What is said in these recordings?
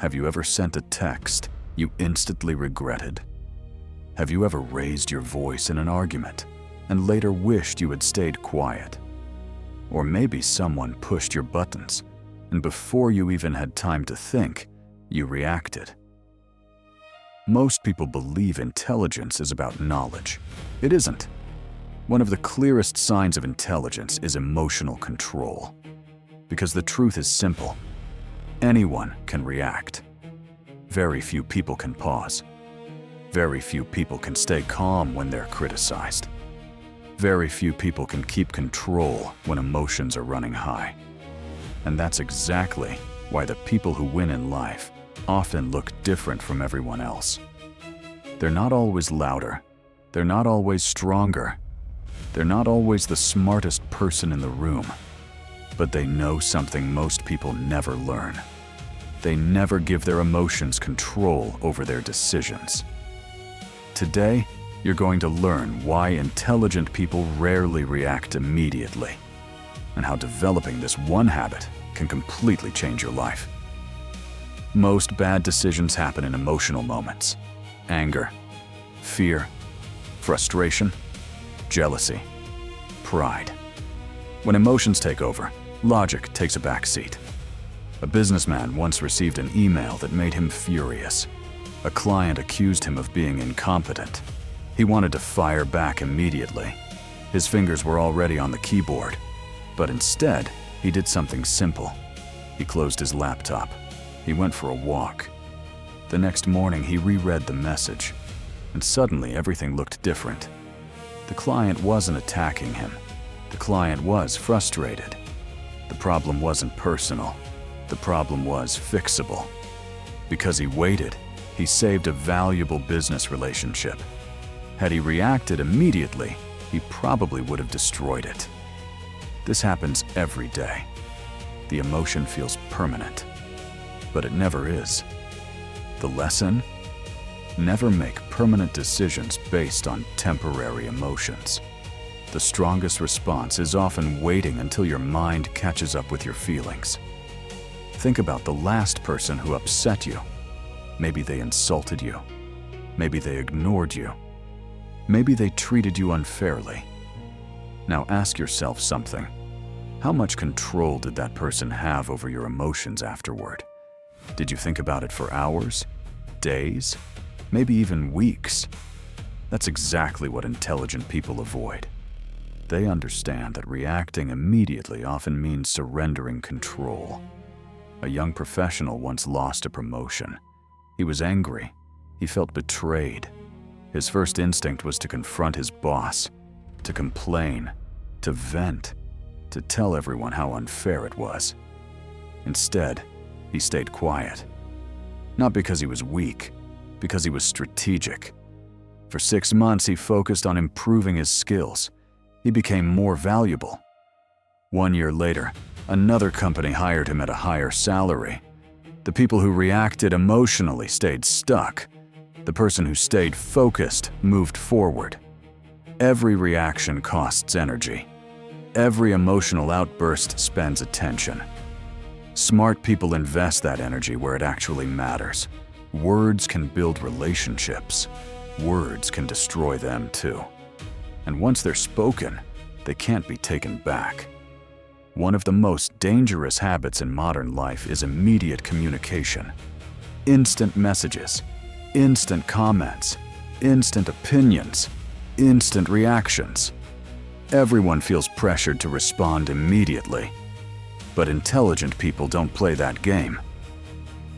Have you ever sent a text you instantly regretted? Have you ever raised your voice in an argument and later wished you had stayed quiet? Or maybe someone pushed your buttons, and before you even had time to think, you reacted. Most people believe intelligence is about knowledge. It isn't. One of the clearest signs of intelligence is emotional control. Because the truth is simple. Anyone can react. Very few people can pause. Very few people can stay calm when they're criticized. Very few people can keep control when emotions are running high. And that's exactly why the people who win in life often look different from everyone else. They're not always louder. They're not always stronger. They're not always the smartest person in the room. But they know something most people never learn. They never give their emotions control over their decisions. Today, you're going to learn why intelligent people rarely react immediately, and how developing this one habit can completely change your life. Most bad decisions happen in emotional moments: anger, fear, frustration, jealousy, pride. When emotions take over, logic takes a back seat. A businessman once received an email that made him furious. A client accused him of being incompetent. He wanted to fire back immediately. His fingers were already on the keyboard, but instead, he did something simple. He closed his laptop. He went for a walk. The next morning, he reread the message, and suddenly everything looked different. The client wasn't attacking him. The client was frustrated. The problem wasn't personal. The problem was fixable. Because he waited, he saved a valuable business relationship. Had he reacted immediately, he probably would have destroyed it. This happens every day. The emotion feels permanent, but it never is. The lesson? Never make permanent decisions based on temporary emotions. The strongest response is often waiting until your mind catches up with your feelings. Think about the last person who upset you. Maybe they insulted you. Maybe they ignored you. Maybe they treated you unfairly. Now ask yourself something. How much control did that person have over your emotions afterward? Did you think about it for hours, days, maybe even weeks? That's exactly what intelligent people avoid. They understand that reacting immediately often means surrendering control. A young professional once lost a promotion. He was angry. He felt betrayed. His first instinct was to confront his boss, to complain, to vent, to tell everyone how unfair it was. Instead, he stayed quiet. Not because he was weak, because he was strategic. For 6 months, he focused on improving his skills. He became more valuable. 1 year later, another company hired him at a higher salary. The people who reacted emotionally stayed stuck. The person who stayed focused moved forward. Every reaction costs energy. Every emotional outburst spends attention. Smart people invest that energy where it actually matters. Words can build relationships. Words can destroy them too. And once they're spoken, they can't be taken back. One of the most dangerous habits in modern life is immediate communication. Instant messages, instant comments, instant opinions, instant reactions. Everyone feels pressured to respond immediately. But intelligent people don't play that game.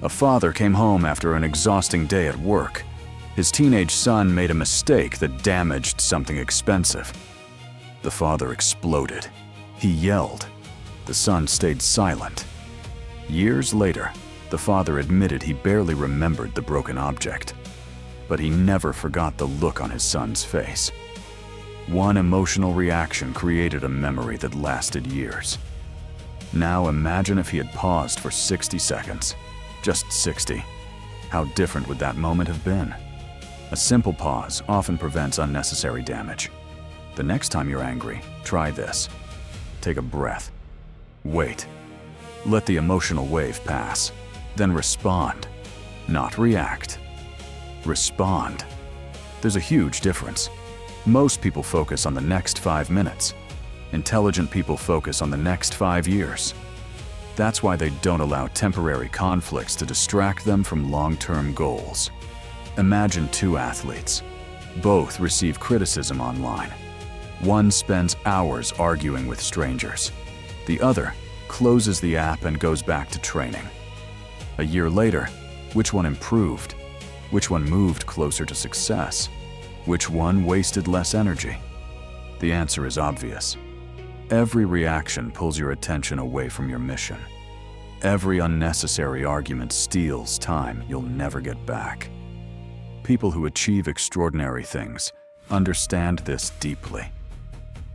A father came home after an exhausting day at work. His teenage son made a mistake that damaged something expensive. The father exploded. He yelled. The son stayed silent. Years later, the father admitted he barely remembered the broken object. But he never forgot the look on his son's face. One emotional reaction created a memory that lasted years. Now imagine if he had paused for 60 seconds. Just 60. How different would that moment have been? A simple pause often prevents unnecessary damage. The next time you're angry, try this. Take a breath. Wait. Let the emotional wave pass. Then respond. not react. Respond. There's a huge difference. Most people focus on the next 5 minutes. Intelligent people focus on the next 5 years. That's why they don't allow temporary conflicts to distract them from long-term goals. Imagine 2 athletes. Both receive criticism online. One spends hours arguing with strangers. The other closes the app and goes back to training. A year later, which one improved? Which one moved closer to success? Which one wasted less energy? The answer is obvious. Every reaction pulls your attention away from your mission. Every unnecessary argument steals time you'll never get back. People who achieve extraordinary things understand this deeply.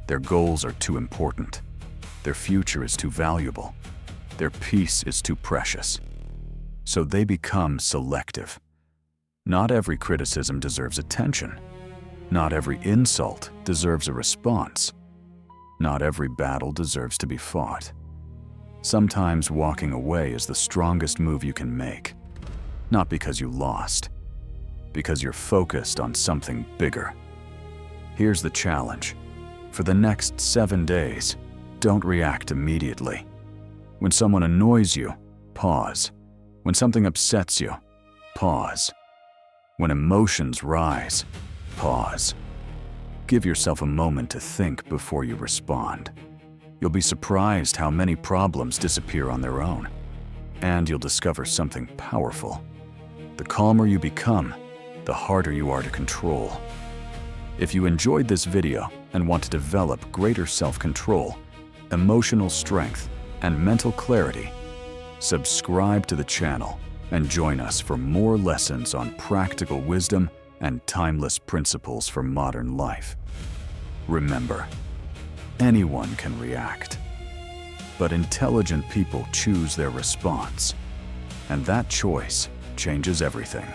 Their goals are too important. Their future is too valuable. Their peace is too precious. So they become selective. Not every criticism deserves attention. Not every insult deserves a response. Not every battle deserves to be fought. Sometimes walking away is the strongest move you can make. Not because you lost, because you're focused on something bigger. Here's the challenge. For the next 7 days, don't react immediately. When someone annoys you, pause. When something upsets you, pause. When emotions rise, pause. Give yourself a moment to think before you respond. You'll be surprised how many problems disappear on their own. And you'll discover something powerful. The calmer you become, the harder you are to control. If you enjoyed this video and want to develop greater self-control, emotional strength, and mental clarity, subscribe to the channel and join us for more lessons on practical wisdom and timeless principles for modern life. Remember, anyone can react, but intelligent people choose their response, and that choice changes everything.